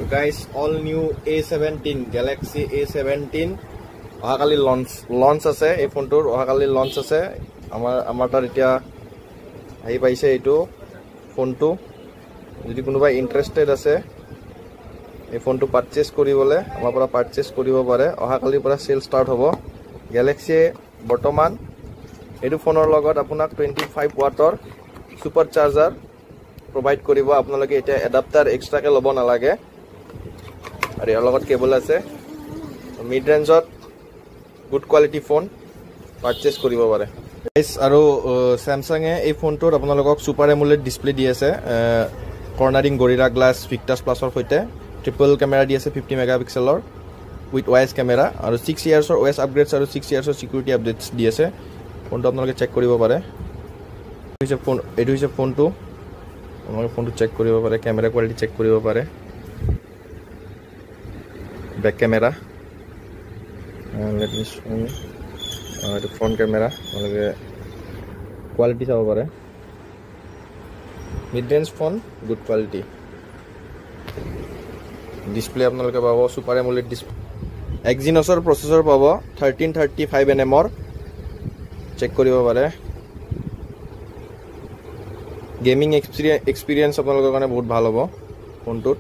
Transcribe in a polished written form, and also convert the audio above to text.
guys, all new A17 Galaxy A17 অহাকালি launch আছে এই ফোনটোৰ অহাকালি লঞ্চ আছে আমাৰ তাৰ এতিয়া আহি পাইছে এইটো ফোনটো যদি কোনোবা ইন্টাৰেষ্টেড আছে এই ফোনটো পাৰচেজ কৰিবলৈ আমাৰ পৰা পাৰচেজ কৰিব পাৰে অহাকালিৰ পৰা সেল ষ্টাৰ্ট হ'ব Galaxy বৰ্তমান এইটো ফোনৰ লগত আপোনাক 25 ওয়াটৰ সুপাৰ চাৰ্জাৰ provide কৰিব আপোনালোকে এটা এডাপ্টাৰ এক্সট্ৰাকে ল'ব নালাগে আৰু ইয়াৰ লগত কেবল আছে মিড ৰেঞ্জত গুড কোৱালিটি ফোন পাৰচেজ কৰিব পাৰে গাইস আৰু Samsung এ এই ফোনটোৰ আপোনালোকক সুপাৰ এমোলেড ডিসপ্লে দি আছে কৰ্নাৰিং গৰিলা গ্লাছ Victus Plus-ৰ সৈতে ট্ৰিপল কেমেৰা দি আছে 50 মেগাপিক্সেলৰ উইথ OIS কেমেৰা আৰু 6 ইয়াৰ্ছৰ OS আপগ্ৰেডছ আৰু 6 ইয়াৰ্ছৰ সিকিউৰিটি আপডেটছ দি আছে ফোনটো আপোনালোকে চেক কৰিব পাৰে এইটো হৈছে ফোনটো আপোনালোকে ফোনটো চেক কৰিব পাৰে কেমেৰা কোৱালিটি চেক কৰিব পাৰে back camera let me show you और फ्रंट कैमरा అలాగే क्वालिटी सब पारे mid range phone good quality display আপোনালোকে পাব সুপাৰ এমোলেড ডিসপ্লে Exynosৰ প্ৰসেসৰ পাব 1335 nm চেক কৰিব পাৰে গেমিং এক্সপেৰিয়েন্স আপোনালোকৰ কাৰণে বহুত ভাল হ'ব ফোনটোত